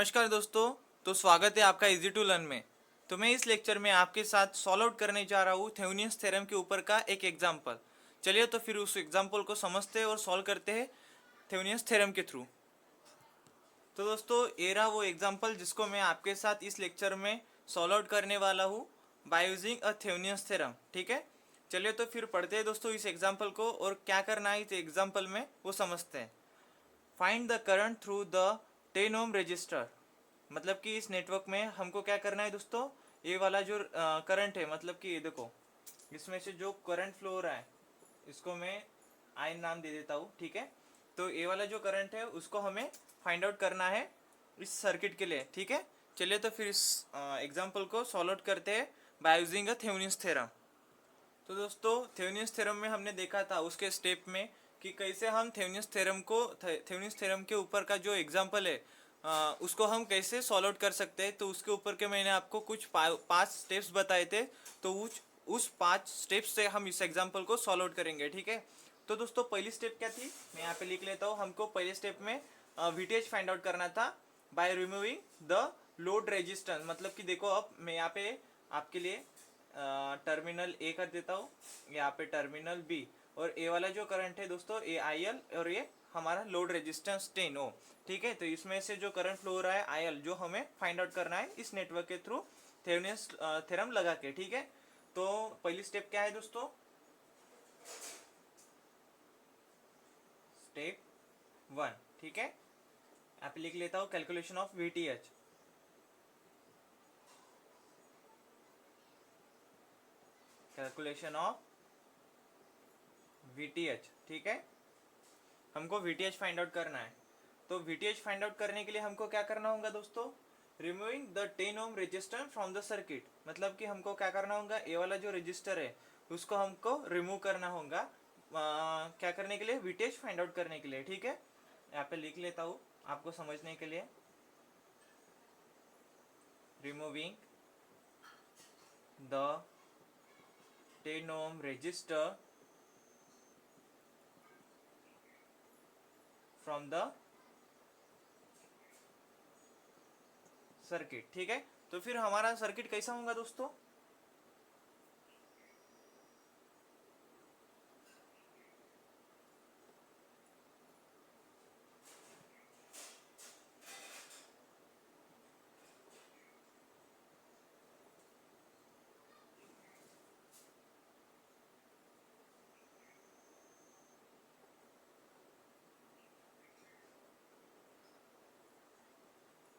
नमस्कार दोस्तों। तो स्वागत है आपका इजी टू लर्न में। तो मैं इस लेक्चर में आपके साथ सॉल्व आउट करने जा रहा हूँ थेवेनियंस थ्योरम के ऊपर का एक एग्जाम्पल। चलिए तो फिर उस एग्जाम्पल को समझते हैं और सॉल्व करते हैं थेवेनियंस थ्योरम के थ्रू। तो दोस्तों ये रहा वो एग्जाम्पल जिसको मैं आपके साथ इस लेक्चर में सॉल्व आउट करने वाला हूँ बाय यूजिंग अ थेवेनियंस थ्योरम। ठीक है, चलिए तो फिर पढ़ते हैं दोस्तों इस एग्जाम्पल को, और क्या करना है इस एग्जाम्पल में वो समझते हैं। Find the current through the 10 ohm register. मतलब कि इस नेटवर्क में हमको क्या करना है दोस्तों, ये वाला जो करंट है, मतलब कि ये देखो इसमें से जो करंट फ्लो हो रहा है इसको मैं आई नाम दे देता हूँ। ठीक है, तो ये वाला जो करंट है उसको हमें फाइंड आउट करना है इस सर्किट के लिए। ठीक है, चलिए तो फिर इस एग्जाम्पल को सॉल्व आउट करते हैं बाय यूजिंग अ थेवेनियंस थ्योरम। तो दोस्तों थेवेनियंस थ्योरम में हमने देखा था उसके स्टेप में कि कैसे हम थेवेनियंस थ्योरम के ऊपर का जो एग्जांपल है उसको हम कैसे सॉल्व आउट कर सकते हैं। तो उसके ऊपर के मैंने आपको कुछ 5 स्टेप्स बताए थे, तो उस 5 स्टेप्स से हम इस एग्जांपल को सॉल्व आउट करेंगे। ठीक है, तो दोस्तों पहली स्टेप क्या थी, मैं यहाँ पे लिख लेता हूँ। हमको पहले स्टेप में वीटीएच फाइंड आउट करना था by removing the load resistance. मतलब कि देखो अब मैं यहाँ पे आपके लिए टर्मिनल ए कर देता हूँ, यहाँ पे टर्मिनल बी, और ए वाला जो करंट है दोस्तों ए आई एल, और ये हमारा लोड रेजिस्टेंस 10 ओम। ठीक है, तो इसमें से जो करंट फ्लो हो रहा है आई एल, जो हमें फाइंड आउट करना है इस नेटवर्क के थ्रू थेवेनियंस थ्योरम लगा के। ठीक है, तो पहली स्टेप क्या है दोस्तों, स्टेप 1। ठीक है, यहाँ पे लिख लेता हूँ calculation of VTH. Calculation of VTH. ठीक है, हमको वीटीएच फाइंड आउट करना है। तो वीटीएच फाइंड आउट करने के लिए हमको क्या करना होगा दोस्तों, removing the 10 ohm resistor from the circuit. मतलब कि हमको क्या करना होगा, ये वाला जो रजिस्टर है उसको हमको रिमूव करना होगा। क्या करने के लिए, वीटीएच फाइंड आउट करने के लिए। ठीक है, यहाँ पे लिख लेता हूँ आपको समझने के लिए। Removing the 10 ohm resistor from the circuit. ठीक है, तो फिर हमारा सर्किट कैसा होगा दोस्तों,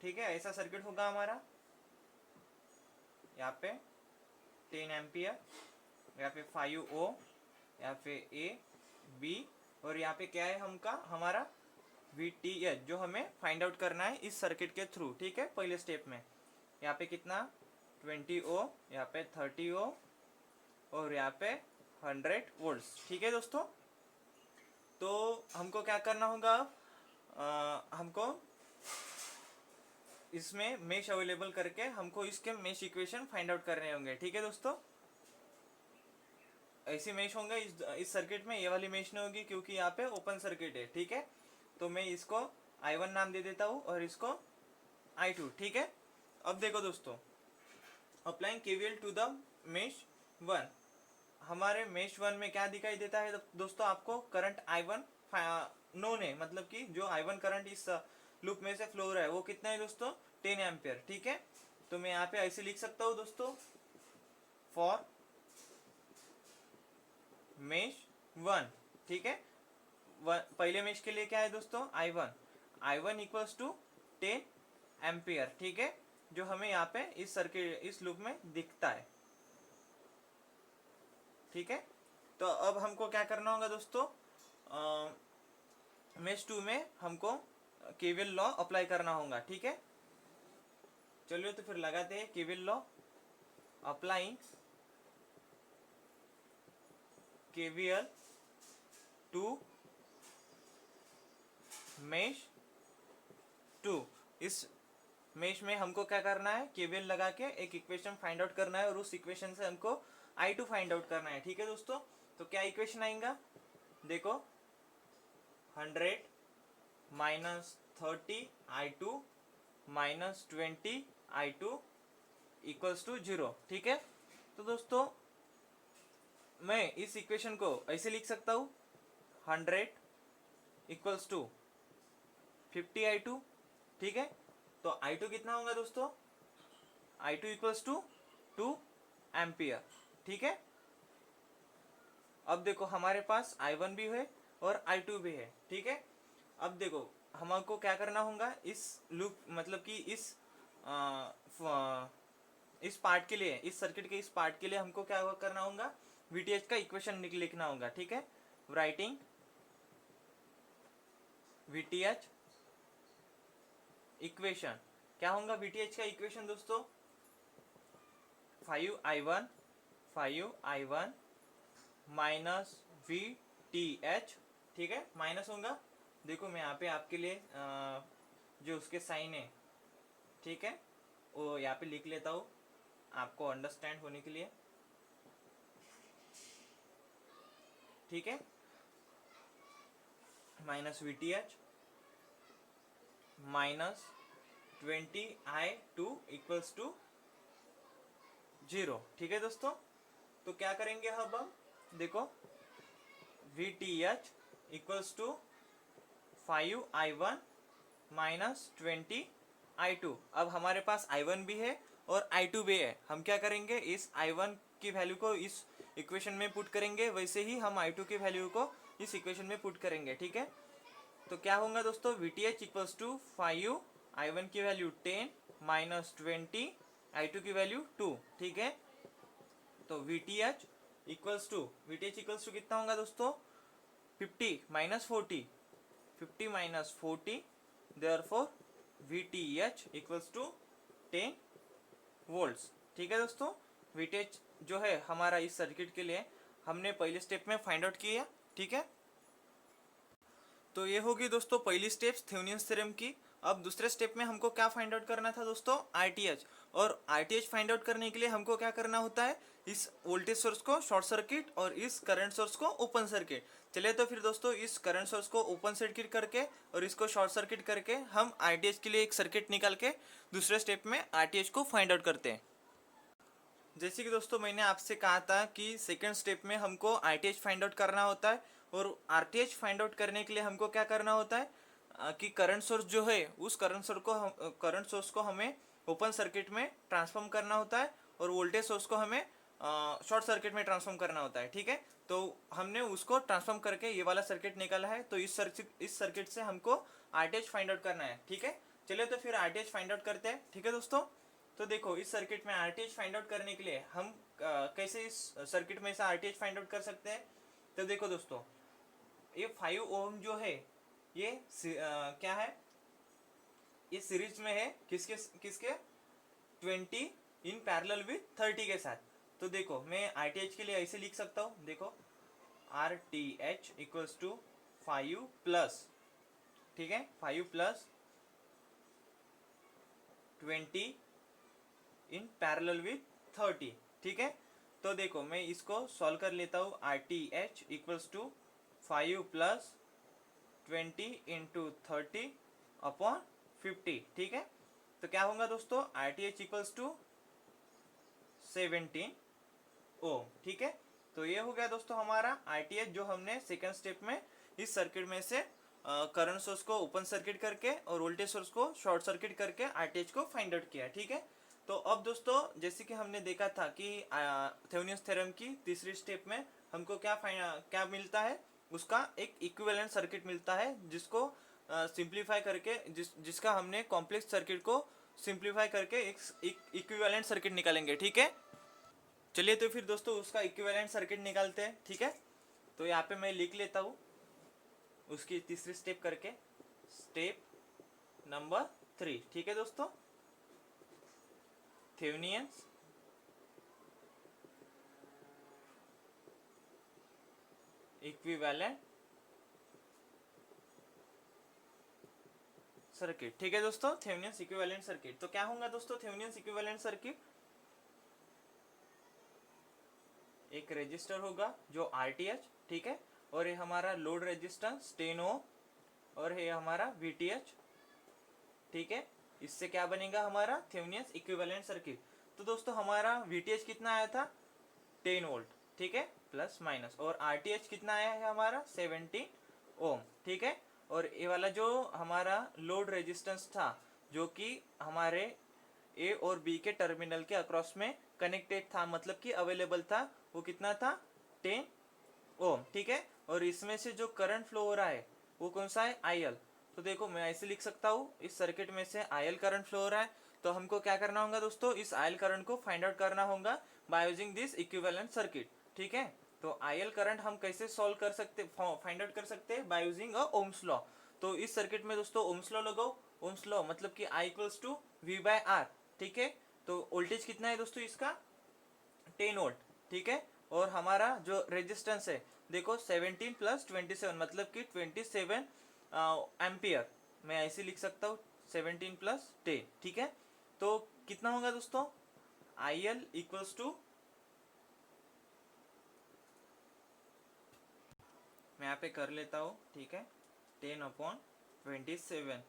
ठीक है ऐसा सर्किट होगा हमारा। यहाँ पे 10 एम्पियर, यहाँ पे 5 ओ, यहाँ पे ए बी, और यहाँ पे क्या है हमका हमारा वी टी एच, जो हमें फाइंड आउट करना है इस सर्किट के थ्रू। ठीक है, पहले स्टेप में यहाँ पे कितना 20 ओ, यहाँ पे 30 ओ, और यहाँ पे 100 वोल्ट्स। ठीक है दोस्तों, तो हमको क्या करना होगा अब, हमको इसमें मेश अवेलेबल करके हमको इसके मेश इक्वेशन फाइंड आउट करने होंगे। ठीक है दोस्तों, ऐसी मेश होंगे इस सर्किट में, ये वाली मेश नहीं होगी क्योंकि यहाँ पे ओपन सर्किट है। ठीक है, तो मैं इसको I1 नाम दे देता हूँ और इसको I2। ठीक है, अब देखो दोस्तों, applying KVL to the mesh 1। हमारे मेश 1 में क्या दिखाई देता है दोस्तों, आपको करंट I1 नोन है। मतलब कि जो I1 करंट इस लूप में से फ्लो हो रहा है वो कितना है दोस्तों, 10 एम्पियर। ठीक है, तो मैं यहाँ पे ऐसे लिख सकता हूँ दोस्तों, फॉर मेश 1। ठीक है, पहले मेश के लिए क्या है दोस्तों, I1 इक्वल्स टू 10 एम्पियर। ठीक है, जो हमें यहाँ पे इस सर्किट इस लूप में दिखता है। ठीक है, तो अब हमको क्या करना होगा दोस्तों, मेश 2 में हमको केवीएल लॉ अप्लाई करना होगा। ठीक है, चलिए तो फिर लगाते हैं KVL law. Applying KVL to mesh 2। इस मेश में हमको क्या करना है, केवीएल लगा के एक इक्वेशन फाइंड आउट करना है, और उस इक्वेशन से हमको I2 फाइंड आउट करना है। ठीक है दोस्तों, तो क्या इक्वेशन आएगा, देखो 100 minus 30 I2 minus 20I2 equals to 0। ठीक है, तो दोस्तों मैं इस इक्वेशन को ऐसे लिख सकता हूँ, 100 इक्वल्स टू 50I2। ठीक है, तो I2 कितना होगा दोस्तों, I2 इक्वल्स टू 2 एम्पियर। ठीक है, अब देखो हमारे पास I1 भी है और I2 भी है। ठीक है, अब देखो हमको क्या करना होगा, इस लूप मतलब कि इस पार्ट के लिए, इस सर्किट के इस पार्ट के लिए हमको क्या करना होगा, VTH का इक्वेशन लिखना होगा। ठीक है, राइटिंग VTH इक्वेशन, क्या होगा VTH का इक्वेशन दोस्तों, 5I1 माइनस VTH। ठीक है, माइनस होगा, देखो मैं यहाँ पे आपके लिए जो उसके साइन है, ठीक है, वो यहाँ पे लिख लेता हूँ आपको अंडरस्टैंड होने के लिए। ठीक है, minus VTH minus 20I2 equals to 0। ठीक है दोस्तों, तो क्या करेंगे अब हम, देखो VTH equals to 5I1 minus 20I2। अब हमारे पास I1 भी है और I2 भी है, हम क्या करेंगे, इस I1 की वैल्यू को इस इक्वेशन में पुट करेंगे, वैसे ही हम I2 की वैल्यू को इस इक्वेशन में पुट करेंगे। ठीक है, तो क्या होगा दोस्तों, VTH इक्वल्स टू 5, I1 की वैल्यू 10 माइनस 20, I2 की वैल्यू 2। ठीक है, तो VTH इक्वल्स टू कितना होगा दोस्तों, 50 minus 40, 50 minus 40, therefore VTH equals to 10 volts. ठीक है दोस्तों, VTH जो है हमारा इस सर्किट के लिए हमने पहले स्टेप में फाइंड आउट किया। ठीक है, तो ये होगी दोस्तों पहली स्टेप्स थेवेनिन्स थ्योरम की। अब दूसरे स्टेप में हमको क्या फाइंड आउट करना था दोस्तों, RTH। और RTH फाइंड आउट करने के लिए हमको क्या करना होता है, इस वोल्टेज सोर्स को शॉर्ट सर्किट और इस करंट सोर्स को ओपन सर्किट। चलिए तो फिर दोस्तों इस करंट सोर्स को ओपन सर्किट करके और इसको शॉर्ट सर्किट करके हम RTH के लिए एक सर्किट निकाल के दूसरे स्टेप में RTH को फाइंड आउट करते हैं। जैसे कि दोस्तों मैंने आपसे कहा था कि सेकंड स्टेप में हमको RTH फाइंड आउट करना होता है, और RTH फाइंड आउट करने के लिए हमको क्या करना होता है कि करंट सोर्स जो है उस करंट सोर्स को हमें ओपन सर्किट में ट्रांसफॉर्म करना होता है, और वोल्टेज सोर्स को हमें शॉर्ट सर्किट में ट्रांसफॉर्म करना होता है। ठीक है, तो हमने उसको ट्रांसफॉर्म करके ये वाला सर्किट निकाला है, तो इस सर्किट से हमको RTH फाइंड आउट करना है। ठीक है, चलिए तो फिर RTH फाइंड आउट करते हैं। ठीक है दोस्तों, तो देखो इस सर्किट में RTH फाइंड आउट करने के लिए हम कैसे इस सर्किट में से RTH फाइंड आउट कर सकते हैं। तो देखो दोस्तों, ये 5 ओम जो है ये क्या है, ये सीरीज में है किसके किसके 20 इन पैरेलल विथ 30 के साथ। तो देखो मैं RTH के लिए ऐसे लिख सकता हूँ, देखो RTH इक्वल्स टू 5 प्लस, ठीक है, 5 प्लस 20 इन पैरेलल विथ 30। ठीक है, तो देखो मैं इसको सॉल्व कर लेता हूँ, RTH equals to 5 plus 20 into 30 upon 50। ठीक है, तो क्या होगा दोस्तों, RTH इक्वल्स टू 17 ओम। ठीक है, तो ये हो गया दोस्तों हमारा RTH, जो हमने सेकंड स्टेप में इस सर्किट में से करंट सोर्स को ओपन सर्किट करके और वोल्टेज सोर्स को शॉर्ट सर्किट करके RTH को फाइंड आउट किया। ठीक है, तो अब दोस्तों जैसे कि हमने देखा था कि थेवेनिन्स थ्योरम की तीसरी स्टेप में हमको क्या मिलता है, उसका एक इक्विवेलेंट सर्किट मिलता है, जिसको सिंप्लीफाई करके जिसका हमने कॉम्प्लेक्स सर्किट को सिंप्लीफाई करके एक इक्विवेलेंट सर्किट निकालेंगे। ठीक है, चलिए तो फिर दोस्तों उसका इक्विवेलेंट सर्किट निकालते हैं। ठीक है, तो यहाँ पे मैं लिख लेता हूँ उसकी तीसरी स्टेप करके, स्टेप नंबर 3। ठीक है दोस्तों, थेवेनिन्स इक्विवेलेंट सर्किट। ठीक है दोस्तों, थेवेनिन्स इक्विवेलेंट सर्किट, तो क्या होगा दोस्तों थेवेनिन्स इक्विवेलेंट सर्किट, एक रेजिस्टर होगा जो RTH, ठीक है, और ये हमारा लोड रेजिस्टेंस 10 ओम, और ये हमारा VTH। ठीक है, इससे क्या बनेगा हमारा थेवेनियन इक्विवेलेंट सर्किट। तो दोस्तों हमारा VTH कितना आया था 10 वोल्ट, ठीक है, प्लस माइनस, और RTH कितना आया है हमारा 17 ओम, ठीक है। और ये वाला जो हमारा लोड रेजिस्टेंस था जो कि हमारे ए और बी के टर्मिनल के अक्रॉस में कनेक्टेड था, मतलब कि अवेलेबल था, वो कितना था 10 ओम, ठीक है। और इसमें से जो करंट फ्लो हो रहा है वो कौन सा है IL। तो देखो मैं ऐसे लिख सकता हूँ, इस सर्किट में से IL करंट फ्लो हो रहा है, तो हमको क्या करना होगा दोस्तों, इस IL करंट को फाइंड आउट करना होगा by using this equivalent circuit, ठीक है। तो IL करंट हम कैसे सॉल्व कर सकते, फाइंड आउट कर सकते हैं by using a Ohm's law. तो इस सर्किट में दोस्तों ओम्स लॉ लगाओ, ओम्स लॉ मतलब कि I इक्वल्स टू V/R, ठीक है। तो वोल्टेज कितना है दोस्तों इसका 10 वोल्ट, ठीक है। और हमारा जो रेजिस्टेंस है देखो 17 प्लस 27 मतलब कि 27 एम्पियर, मैं ऐसे लिख सकता हूँ 17 प्लस 10, ठीक है। तो कितना होगा दोस्तों IL इक्वल्स टू, मैं यहाँ पे कर लेता हूँ, ठीक है, 10/27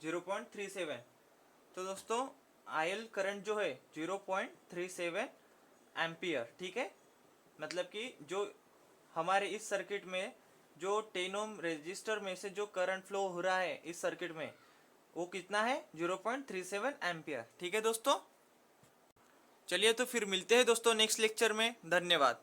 0.37। तो दोस्तों IL करंट जो है 0.37 एम्पियर, ठीक है। मतलब कि जो हमारे इस सर्किट में जो 10 ओम रेजिस्टर में से जो करंट फ्लो हो रहा है इस सर्किट में वो कितना है 0.37 एम्पियर, ठीक है दोस्तों। चलिए तो फिर मिलते हैं दोस्तों नेक्स्ट लेक्चर में, धन्यवाद।